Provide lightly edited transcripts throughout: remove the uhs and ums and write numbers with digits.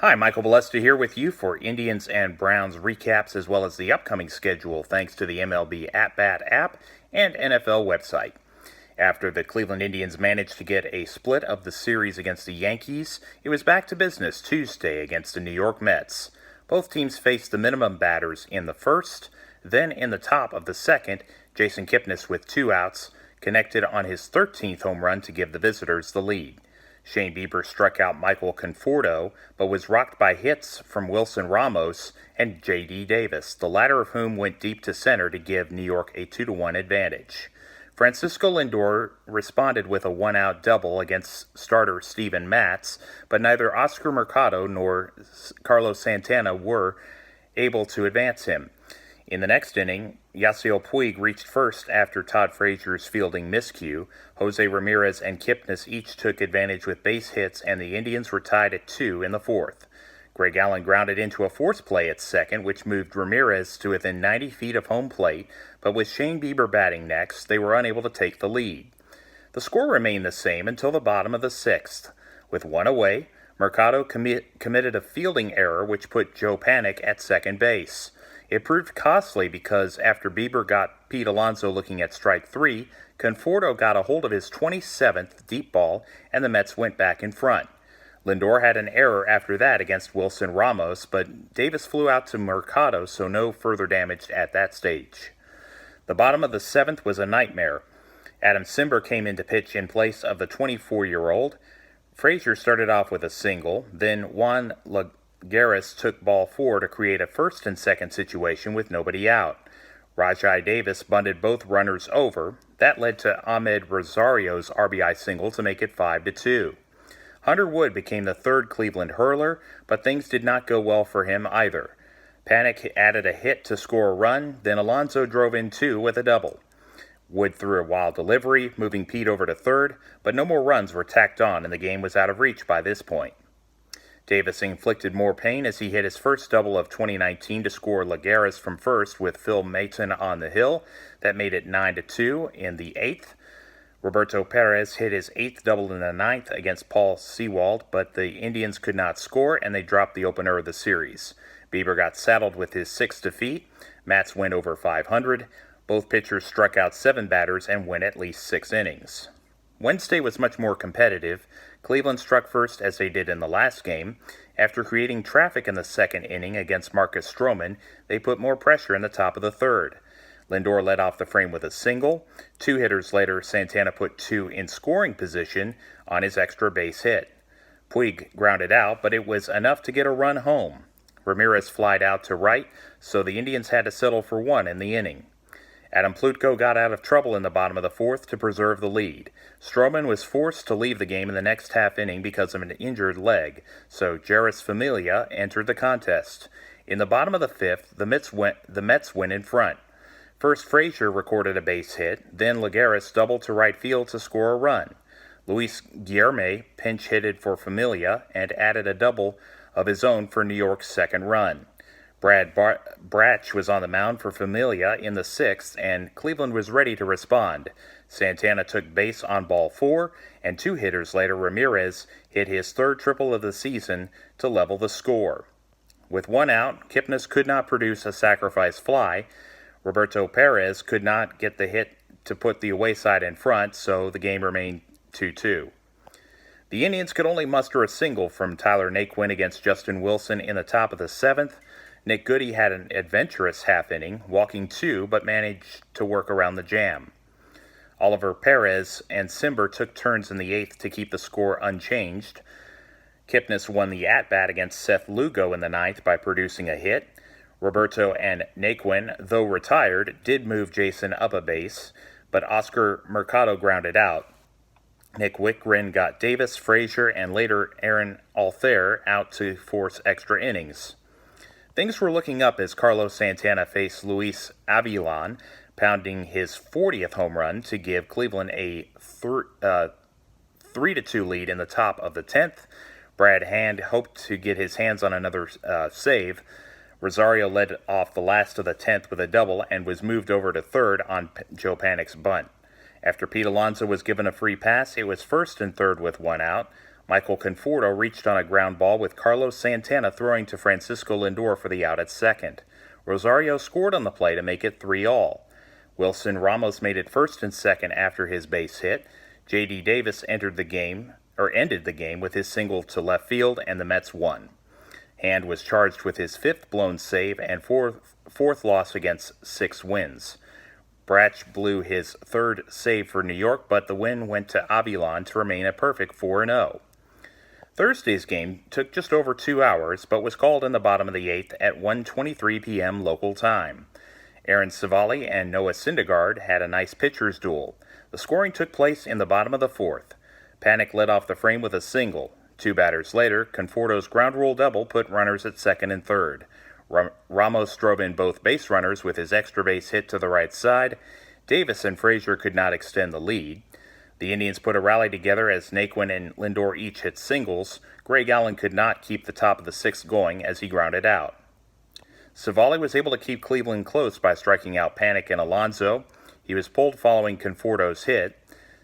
Hi, Michael Balesta here with you for Indians and Browns recaps as well as the upcoming schedule thanks to the MLB At Bat app and NFL website. After the Cleveland Indians managed to get a split of the series against the Yankees, it was back to business Tuesday against the New York Mets. Both teams faced the minimum batters in the first, then in the top of the second, Jason Kipnis with 2 outs connected on his 13th home run to give the visitors the lead. Shane Bieber struck out Michael Conforto, but was rocked by hits from Wilson Ramos and J.D. Davis, the latter of whom went deep to center to give New York a 2-1 advantage. Francisco Lindor responded with a 1-out double against starter Steven Matz, but neither Oscar Mercado nor Carlos Santana were able to advance him. In the next inning, Yasiel Puig reached first after Todd Frazier's fielding miscue. Jose Ramirez and Kipnis each took advantage with base hits, and the Indians were tied at 2 in the fourth. Greg Allen grounded into a force play at second, which moved Ramirez to within 90 feet of home plate, but with Shane Bieber batting next, they were unable to take the lead. The score remained the same until the bottom of the sixth. With one away, Mercado committed a fielding error which put Joe Panik at second base. It proved costly because after Bieber got Pete Alonso looking at strike 3, Conforto got a hold of his 27th deep ball, and the Mets went back in front. Lindor had an error after that against Wilson Ramos, but Davis flew out to Mercado, so no further damage at that stage. The bottom of the seventh was a nightmare. Adam Cimber came in to pitch in place of the 24-year-old. Frazier started off with a single, then Juan Lagares took ball 4 to create a first and second situation with nobody out. Rajai Davis bunted both runners over. That led to Ahmed Rosario's RBI single to make it 5-2. Hunter Wood became the third Cleveland hurler, but things did not go well for him either. Panik added a hit to score a run, then Alonso drove in 2 with a double. Wood threw a wild delivery, moving Pete over to third, but no more runs were tacked on and the game was out of reach by this point. Davis inflicted more pain as he hit his first double of 2019 to score Lagares from first with Phil Maton on the hill. That made it 9-2 in the eighth. Roberto Perez hit his 8th double in the ninth against Paul Sewald, but the Indians could not score and they dropped the opener of the series. Bieber got saddled with his 6th defeat. Matz went over 500. Both pitchers struck out 7 batters and went at least 6 innings. Wednesday was much more competitive. Cleveland struck first as they did in the last game. After creating traffic in the second inning against Marcus Stroman, they put more pressure in the top of the third. Lindor led off the frame with a single. 2 hitters later, Santana put 2 in scoring position on his extra base hit. Puig grounded out, but it was enough to get a run home. Ramirez flied out to right, so the Indians had to settle for 1 in the inning. Adam Plutko got out of trouble in the bottom of the fourth to preserve the lead. Stroman was forced to leave the game in the next half inning because of an injured leg, so Jeurys Familia entered the contest. In the bottom of the fifth, the Mets went in front. First, Frazier recorded a base hit, then Lagares doubled to right field to score a run. Luis Guilherme pinch hitted for Familia and added a double of his own for New York's second run. Brad Brach was on the mound for Familia in the 6th, and Cleveland was ready to respond. Santana took base on ball 4, and 2 hitters later, Ramirez hit his 3rd triple of the season to level the score. With 1 out, Kipnis could not produce a sacrifice fly. Roberto Perez could not get the hit to put the away side in front, so the game remained 2-2. The Indians could only muster a single from Tyler Naquin against Justin Wilson in the top of the 7th. Nick Goody had an adventurous half inning, walking 2, but managed to work around the jam. Oliver Perez and Cimber took turns in the 8th to keep the score unchanged. Kipnis won the at-bat against Seth Lugo in the 9th by producing a hit. Roberto and Naquin, though retired, did move Jason up a base, but Oscar Mercado grounded out. Nick Wickren got Davis, Frazier, and later Aaron Altherr out to force extra innings. Things were looking up as Carlos Santana faced Luis Avilan, pounding his 40th home run to give Cleveland a 3-2 lead in the top of the 10th. Brad Hand hoped to get his hands on another save. Rosario led off the last of the 10th with a double and was moved over to third on Joe Panik's bunt. After Pete Alonso was given a free pass, it was first and third with 1 out. Michael Conforto reached on a ground ball with Carlos Santana throwing to Francisco Lindor for the out at second. Rosario scored on the play to make it 3-all. Wilson Ramos made it first and second after his base hit. J.D. Davis ended the game with his single to left field, and the Mets won. Hand was charged with his fifth blown save and fourth loss against 6 wins. Bratch blew his third save for New York, but the win went to Avilan to remain a perfect 4-0. Thursday's game took just over 2 hours, but was called in the bottom of the 8th at 1:23 p.m. local time. Aaron Civale and Noah Syndergaard had a nice pitcher's duel. The scoring took place in the bottom of the 4th. Panik led off the frame with a single. 2 batters later, Conforto's ground rule double put runners at second and third. Ramos drove in both base runners with his extra base hit to the right side. Davis and Frazier could not extend the lead. The Indians put a rally together as Naquin and Lindor each hit singles. Greg Allen could not keep the top of the 6th going as he grounded out. Civale was able to keep Cleveland close by striking out Panik and Alonso. He was pulled following Conforto's hit.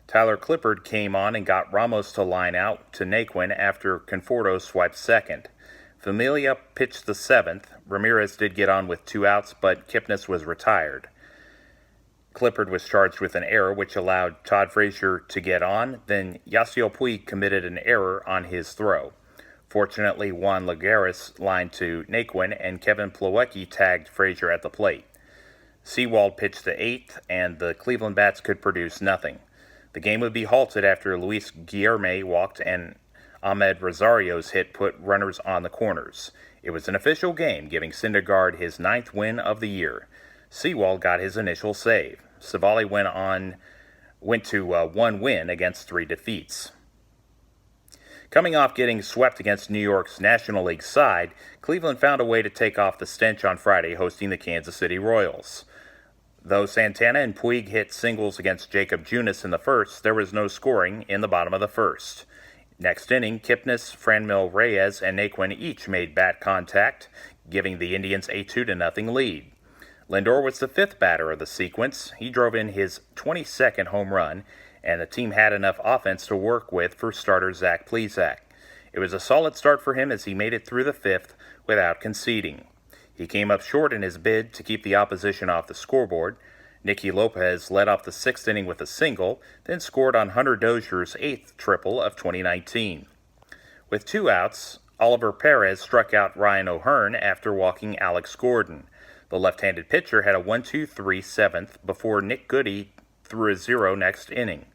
Tyler Clippard came on and got Ramos to line out to Naquin after Conforto swiped second. Familia pitched the 7th. Ramirez did get on with 2 outs, but Kipnis was retired. Clippard was charged with an error which allowed Todd Frazier to get on. Then Yasiel Puig committed an error on his throw. Fortunately, Juan Lagares lined to Naquin, and Kevin Plawecki tagged Frazier at the plate. Sewald pitched the 8th, and the Cleveland bats could produce nothing. The game would be halted after Luis Guillerme walked and Ahmed Rosario's hit put runners on the corners. It was an official game, giving Syndergaard his 9th win of the year. Sewald got his initial save. Civale went to 1 win against 3 defeats. Coming off getting swept against New York's National League side, Cleveland found a way to take off the stench on Friday, hosting the Kansas City Royals. Though Santana and Puig hit singles against Jacob Junis in the first, there was no scoring in the bottom of the first. Next inning, Kipnis, Franmil Reyes, and Naquin each made bat contact, giving the Indians a 2-0 lead. Lindor was the 5th batter of the sequence. He drove in his 22nd home run, and the team had enough offense to work with for starter Zach Plesac. It was a solid start for him as he made it through the 5th without conceding. He came up short in his bid to keep the opposition off the scoreboard. Nicky Lopez led off the 6th inning with a single, then scored on Hunter Dozier's 8th triple of 2019. With 2 outs, Oliver Perez struck out Ryan O'Hearn after walking Alex Gordon. The left-handed pitcher had a 1-2-3 7th before Nick Goody threw a 0 next inning.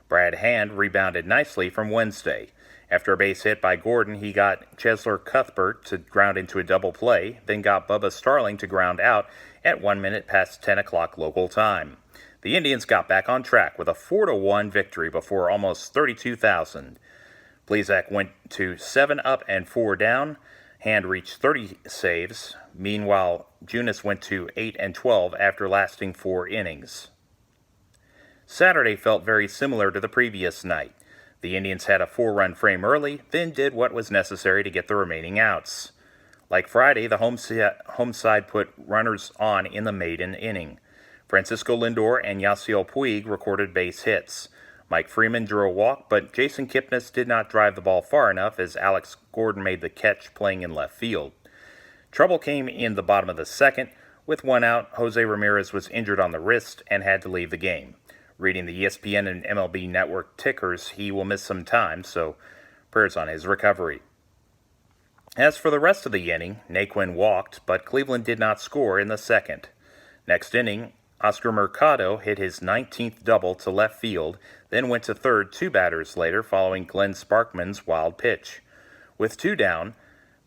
Brad Hand rebounded nicely from Wednesday. After a base hit by Gordon, he got Cheslor Cuthbert to ground into a double play, then got Bubba Starling to ground out at 1 minute past 10 o'clock local time. The Indians got back on track with a 4-1 victory before almost 32,000. Plesac went to 7 up and 4 down. Hand reached 30 saves. Meanwhile, Junis went to 8 and 12 after lasting 4 innings. Saturday felt very similar to the previous night. The Indians had a 4-run frame early, then did what was necessary to get the remaining outs. Like Friday, the home side put runners on in the maiden inning. Francisco Lindor and Yasiel Puig recorded base hits. Mike Freeman drew a walk, but Jason Kipnis did not drive the ball far enough as Alex Gordon made the catch playing in left field. Trouble came in the bottom of the 2nd. With 1 out, Jose Ramirez was injured on the wrist and had to leave the game. Reading the ESPN and MLB Network tickers, he will miss some time, so prayers on his recovery. As for the rest of the inning, Naquin walked, but Cleveland did not score in the 2nd. Next inning, Oscar Mercado hit his 19th double to left field, then went to third 2 batters later following Glenn Sparkman's wild pitch. With 2 down,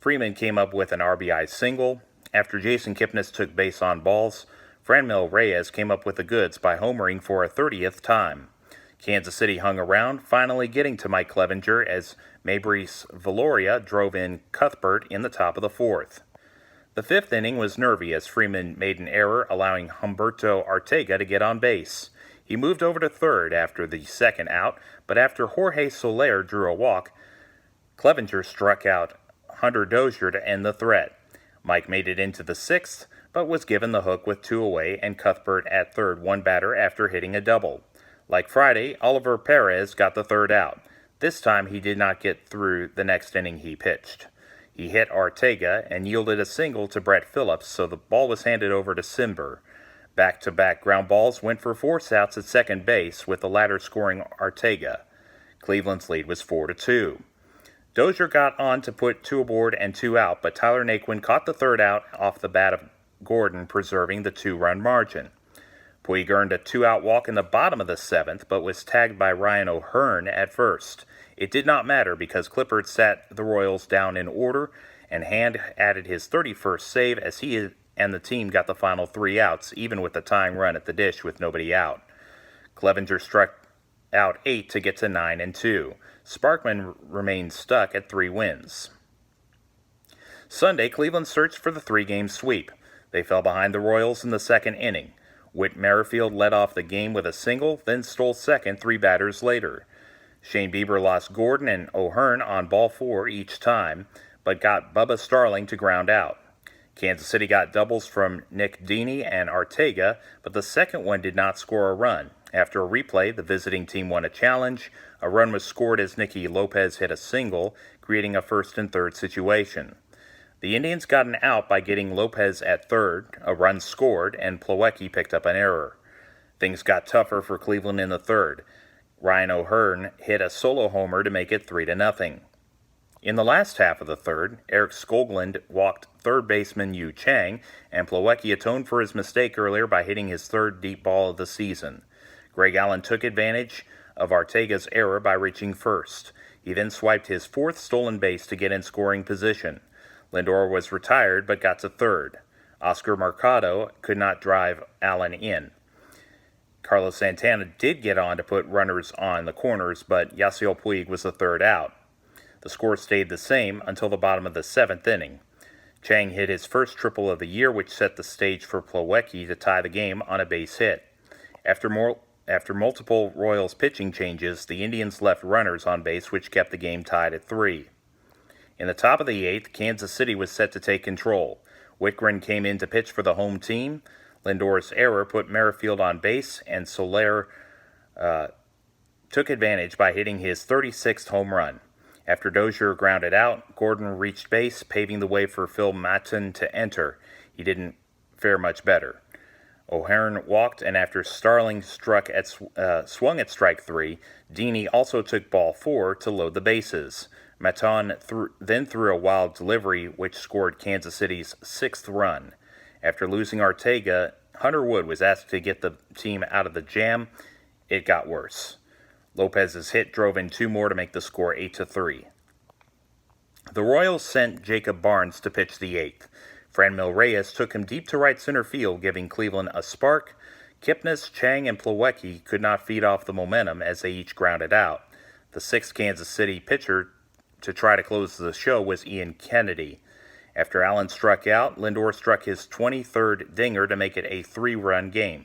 Freeman came up with an RBI single. After Jason Kipnis took base on balls, Franmil Reyes came up with the goods by homering for a 30th time. Kansas City hung around, finally getting to Mike Clevenger as Mabrice Valoria drove in Cuthbert in the top of the 4th. The 5th inning was nervy as Freeman made an error, allowing Humberto Arteaga to get on base. He moved over to third after the 2nd out, but after Jorge Soler drew a walk, Clevenger struck out Hunter Dozier to end the threat. Mike made it into the 6th, but was given the hook with 2 away and Cuthbert at third 1 batter after hitting a double. Like Friday, Oliver Perez got the 3rd out. This time he did not get through the next inning he pitched. He hit Arteaga and yielded a single to Brett Phillips, so the ball was handed over to Cimber. Back-to-back ground balls went for force outs at second base, with the latter scoring Arteaga. Cleveland's lead was 4-2. Dozier got on to put 2 aboard and 2 out, but Tyler Naquin caught the third out off the bat of Gordon, preserving the 2-run margin. Puig earned a 2-out walk in the bottom of the 7th, but was tagged by Ryan O'Hearn at first. It did not matter because Clippard sat the Royals down in order, and Hand added his 31st save as he and the team got the final 3 outs, even with the tying run at the dish with nobody out. Clevenger struck out 8 to get to 9-2. Sparkman remained stuck at 3 wins. Sunday, Cleveland searched for the 3-game sweep. They fell behind the Royals in the second inning. Whit Merrifield led off the game with a single, then stole second 3 batters later. Shane Bieber lost Gordon and O'Hearn on ball 4 each time, but got Bubba Starling to ground out. Kansas City got doubles from Nick Dini and Arteaga, but the second one did not score a run. After a replay, the visiting team won a challenge. A run was scored as Nicky Lopez hit a single, creating a first and third situation. The Indians got an out by getting Lopez at third, a run scored, and Plawecki picked up an error. Things got tougher for Cleveland in the third. Ryan O'Hearn hit a solo homer to make it 3-0. In the last half of the third, Eric Skoglund walked third baseman Yu Chang, and Plawecki atoned for his mistake earlier by hitting his third deep ball of the season. Greg Allen took advantage of Arteaga's error by reaching first. He then swiped his 4th stolen base to get in scoring position. Lindor was retired but got to third. Oscar Mercado could not drive Allen in. Carlos Santana did get on to put runners on the corners, but Yasiel Puig was the third out. The score stayed the same until the bottom of the 7th inning. Chang hit his first triple of the year, which set the stage for Plawecki to tie the game on a base hit. After multiple Royals pitching changes, the Indians left runners on base, which kept the game tied at 3. In the top of the 8th, Kansas City was set to take control. Whitgren came in to pitch for the home team. Lindor's error put Merrifield on base, and Soler took advantage by hitting his 36th home run. After Dozier grounded out, Gordon reached base, paving the way for Phil Maton to enter. He didn't fare much better. O'Hearn walked, and after Starling swung at strike 3, Dini also took ball 4 to load the bases. Maton then threw a wild delivery, which scored Kansas City's 6th run. After losing Arteaga, Hunter Wood was asked to get the team out of the jam. It got worse. Lopez's hit drove in 2 more to make the score 8-3. The Royals sent Jacob Barnes to pitch the 8th. Franmil Reyes took him deep to right center field, giving Cleveland a spark. Kipnis, Chang, and Plawecki could not feed off the momentum as they each grounded out. The 6th Kansas City pitcher to try to close the show was Ian Kennedy. After Allen struck out, Lindor struck his 23rd dinger to make it a 3-run game.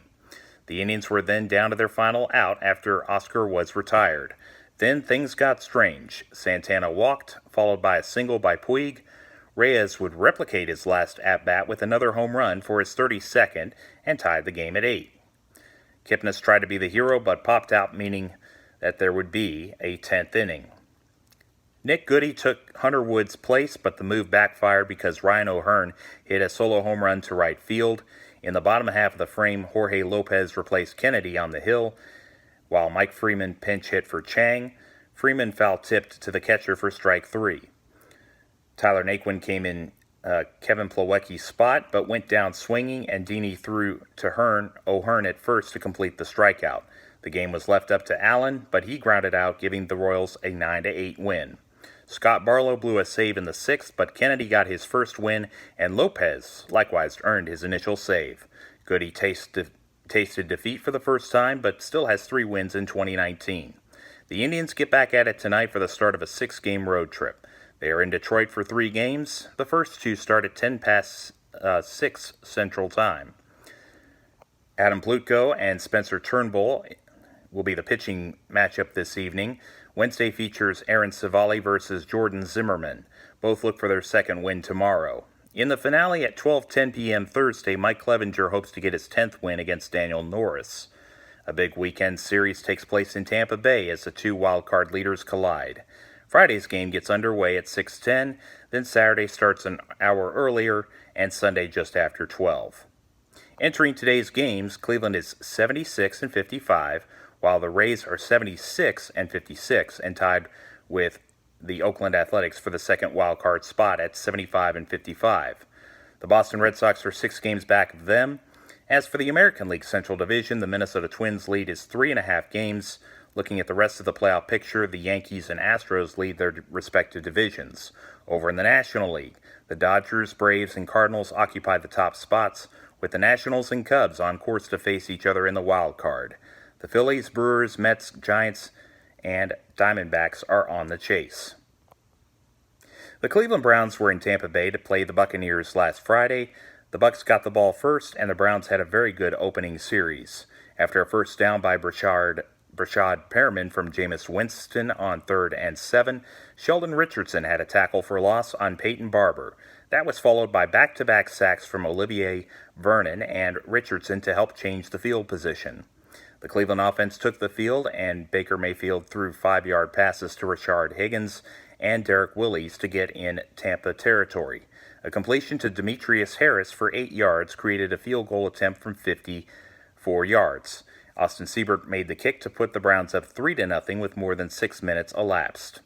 The Indians were then down to their final out after Oscar was retired. Then things got strange. Santana walked, followed by a single by Puig. Reyes would replicate his last at-bat with another home run for his 32nd and tied the game at 8. Kipnis tried to be the hero but popped out, meaning that there would be a 10th inning. Nick Goody took Hunter Wood's place, but the move backfired because Ryan O'Hearn hit a solo home run to right field. In the bottom half of the frame, Jorge Lopez replaced Kennedy on the hill, while Mike Freeman pinch hit for Chang. Freeman foul-tipped to the catcher for strike 3. Tyler Naquin came in Kevin Plawecki's spot, but went down swinging, and Dini threw to O'Hearn at first to complete the strikeout. The game was left up to Allen, but he grounded out, giving the Royals a 9-8 win. Scott Barlow blew a save in the 6th, but Kennedy got his first win, and Lopez likewise earned his initial save. Goody tasted defeat for the first time, but still has 3 wins in 2019. The Indians get back at it tonight for the start of a 6-game road trip. They are in Detroit for 3 games. The first 2 start at 10 past 6 Central Time. Adam Plutko and Spencer Turnbull will be the pitching matchup this evening. Wednesday features Aaron Civale versus Jordan Zimmerman. Both look for their 2nd win tomorrow. In the finale at 12:10 p.m. Thursday, Mike Clevenger hopes to get his 10th win against Daniel Norris. A big weekend series takes place in Tampa Bay as the two wildcard leaders collide. Friday's game gets underway at 6:10, then Saturday starts an hour earlier, and Sunday just after 12. Entering today's games, Cleveland is 76 and 55, while the Rays are 76 and 56 and tied with the Oakland Athletics for the second wildcard spot at 75 and 55. The Boston Red Sox are 6 games back of them. As for the American League Central Division, the Minnesota Twins lead is 3.5 games. Looking at the rest of the playoff picture, the Yankees and Astros lead their respective divisions. Over in the National League, the Dodgers, Braves, and Cardinals occupy the top spots, with the Nationals and Cubs on course to face each other in the wild card. The Phillies, Brewers, Mets, Giants, and Diamondbacks are on the chase. The Cleveland Browns were in Tampa Bay to play the Buccaneers last Friday. The Bucs got the ball first, and the Browns had a very good opening series. After a first down by Brashad Perriman from Jameis Winston on 3rd and 7, Sheldon Richardson had a tackle for loss on Peyton Barber. That was followed by back-to-back sacks from Olivier Vernon and Richardson to help change the field position. The Cleveland offense took the field, and Baker Mayfield threw 5-yard passes to Rashard Higgins and Derek Willis to get in Tampa territory. A completion to Demetrius Harris for 8 yards created a field goal attempt from 54 yards. Austin Seibert made the kick to put the Browns up 3-0 with more than 6 minutes elapsed.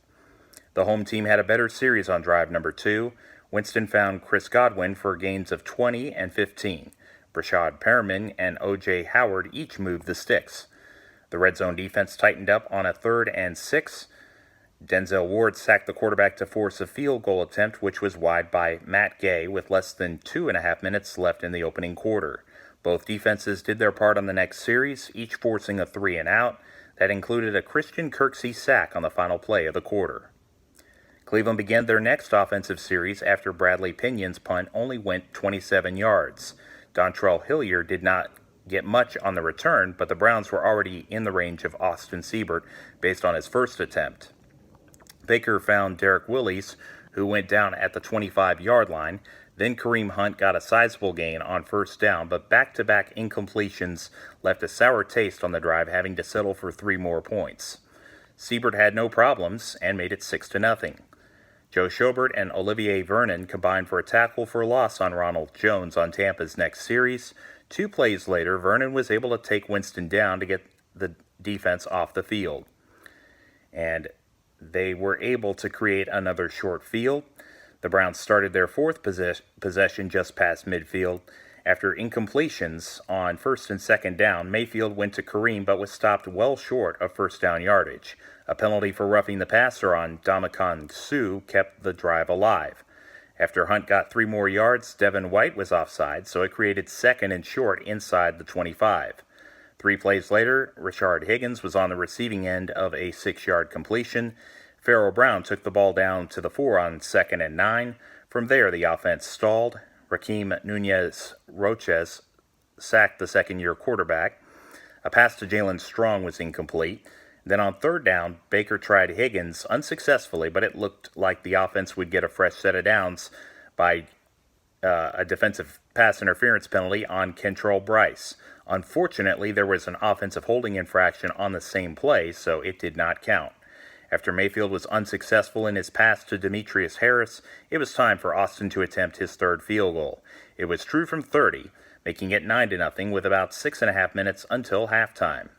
The home team had a better series on drive number 2. Winston found Chris Godwin for gains of 20 and 15. Brashad Perriman and O.J. Howard each moved the sticks. The red zone defense tightened up on a 3rd and 6. Denzel Ward sacked the quarterback to force a field goal attempt, which was wide by Matt Gay with less than 2.5 minutes left in the opening quarter. Both defenses did their part on the next series, each forcing a 3-and-out. That included a Christian Kirksey sack on the final play of the quarter. Cleveland began their next offensive series after Bradley Pinion's punt only went 27 yards. Dontrell Hilliard did not get much on the return, but the Browns were already in the range of Austin Seibert based on his first attempt. Baker found Derek Willis, who went down at the 25-yard line. Then Kareem Hunt got a sizable gain on first down, but back-to-back incompletions left a sour taste on the drive, having to settle for 3 more points. Seibert had no problems and made it 6-0. Joe Schobert and Olivier Vernon combined for a tackle for loss on Ronald Jones on Tampa's next series. 2 plays later, Vernon was able to take Winston down to get the defense off the field. And they were able to create another short field. The Browns started their 4th possession just past midfield. After incompletions on 1st and 2nd down, Mayfield went to Kareem but was stopped well short of first down yardage. A penalty for roughing the passer on Ndamukong Suh kept the drive alive. After Hunt got 3 more yards, Devin White was offside, so it created 2nd and short inside the 25. 3 plays later, Rashard Higgins was on the receiving end of a 6-yard completion. Pharaoh Brown took the ball down to the 4 on 2nd and 9. From there, the offense stalled. Raheem Nunez-Roches sacked the second-year quarterback. A pass to Jalen Strong was incomplete. Then on 3rd down, Baker tried Higgins unsuccessfully, but it looked like the offense would get a fresh set of downs by a defensive pass interference penalty on Kentrell Bryce. Unfortunately, there was an offensive holding infraction on the same play, so it did not count. After Mayfield was unsuccessful in his pass to Demetrius Harris, it was time for Austin to attempt his 3rd field goal. It was true from 30, making it 9-0 with about 6.5 minutes until halftime.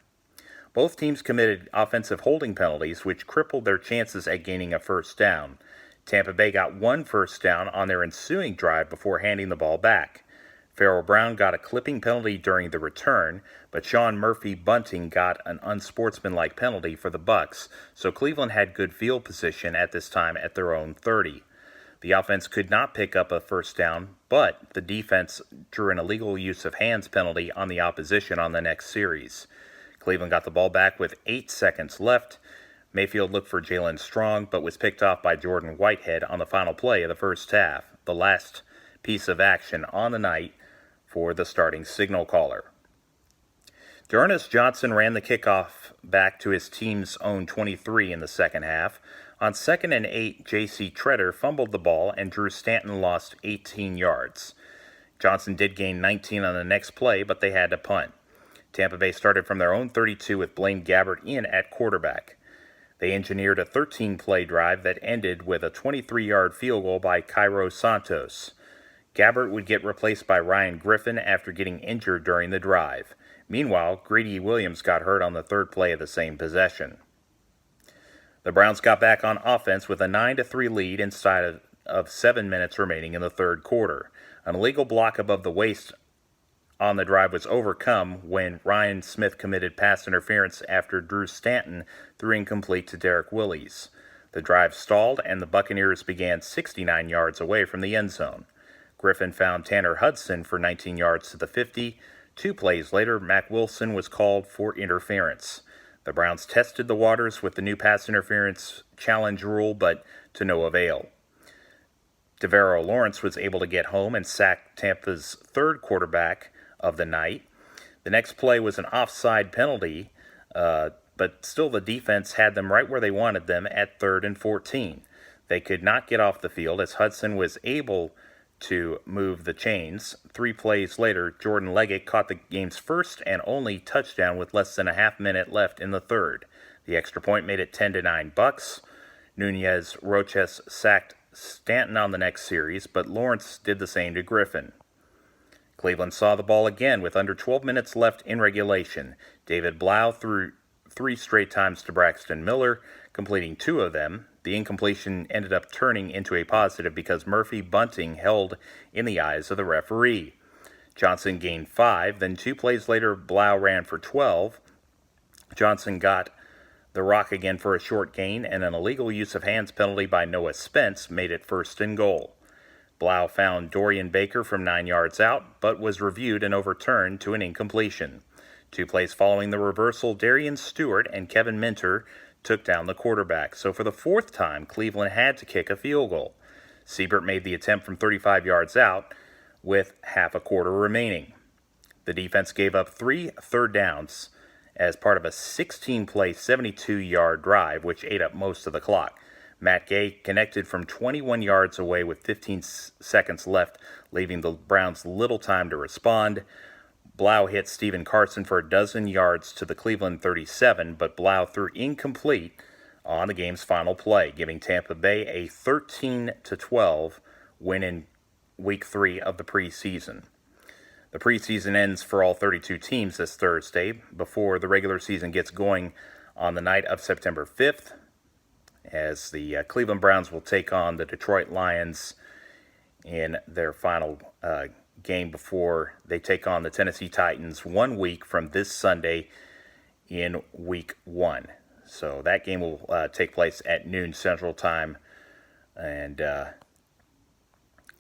Both teams committed offensive holding penalties, which crippled their chances at gaining a first down. Tampa Bay got 1 first down on their ensuing drive before handing the ball back. Pharaoh Brown got a clipping penalty during the return, but Sean Murphy-Bunting got an unsportsmanlike penalty for the Bucs, so Cleveland had good field position at this time at their own 30. The offense could not pick up a first down, but the defense drew an illegal use of hands penalty on the opposition on the next series. Cleveland got the ball back with 8 seconds left. Mayfield looked for Jalen Strong, but was picked off by Jordan Whitehead on the final play of the first half, the last piece of action on the night for the starting signal caller. D'Ernest Johnson ran the kickoff back to his team's own 23 in the second half. On 2nd and 8, J.C. Tretter fumbled the ball and Drew Stanton lost 18 yards. Johnson did gain 19 on the next play, but they had to punt. Tampa Bay started from their own 32 with Blaine Gabbert in at quarterback. They engineered a 13-play drive that ended with a 23-yard field goal by Cairo Santos. Gabbert would get replaced by Ryan Griffin after getting injured during the drive. Meanwhile, Greedy Williams got hurt on the third play of the same possession. The Browns got back on offense with a 9-3 lead inside of 7 minutes remaining in the third quarter. An illegal block above the waist on the drive was overcome when Ryan Smith committed pass interference after Drew Stanton threw incomplete to Derek Willis. The drive stalled and the Buccaneers began 69 yards away from the end zone. Griffin found Tanner Hudson for 19 yards to the 50. 2 plays later, Mack Wilson was called for interference. The Browns tested the waters with the new pass interference challenge rule, but to no avail. Devaroe Lawrence was able to get home and sack Tampa's third quarterback of the night. The next play was an offside penalty, but still the defense had them right where they wanted them at 3rd and 14. They could not get off the field as Hudson was able to move the chains. 3 plays later, Jordan Leggett caught the game's first and only touchdown with less than a half minute left in the third. The extra point made it 10-9 Bucks. Nunez Roches sacked Stanton on the next series, but Lawrence did the same to Griffin. Cleveland saw the ball again with under 12 minutes left in regulation. David Blau threw 3 straight times to Braxton Miller, completing 2 of them. The incompletion ended up turning into a positive because Murphy Bunting held in the eyes of the referee. Johnson gained 5, then 2 plays later Blau ran for 12. Johnson got the rock again for a short gain, and an illegal use of hands penalty by Noah Spence made it 1st and goal. Blau found Dorian Baker from 9 yards out, but was reviewed and overturned to an incompletion. 2 plays following the reversal, Darian Stewart and Kevin Minter took down the quarterback. So for the 4th time, Cleveland had to kick a field goal. Siebert made the attempt from 35 yards out with half a quarter remaining. The defense gave up 3 third downs as part of a 16-play, 72-yard drive, which ate up most of the clock. Matt Gay connected from 21 yards away with 15 seconds left, leaving the Browns little time to respond. Blau hit Stephen Carson for a dozen yards to the Cleveland 37, but Blau threw incomplete on the game's final play, giving Tampa Bay a 13-12 win in Week 3 of the preseason. The preseason ends for all 32 teams this Thursday before the regular season gets going on the night of September 5th, as the Cleveland Browns will take on the Detroit Lions in their final game before they take on the Tennessee Titans 1 week from this Sunday in Week 1. So that game will take place at noon Central Time. And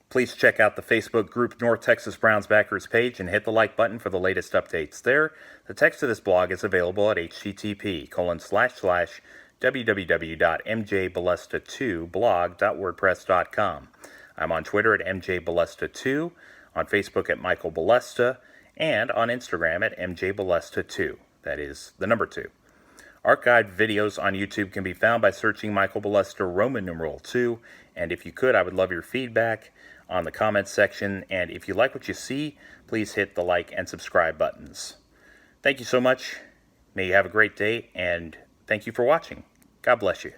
please check out the Facebook group North Texas Browns Backers page and hit the like button for the latest updates there. The text of this blog is available at http://www.mjbalesta2blog.wordpress.com. I'm on Twitter at mjbalesta2, on Facebook at Michael Balesta, and on Instagram at mjbalesta2. That is the number 2. Archived videos on YouTube can be found by searching Michael Balesta Roman numeral 2. And if you could, I would love your feedback on the comments section. And if you like what you see, please hit the like and subscribe buttons. Thank you so much. May you have a great day, and thank you for watching. God bless you.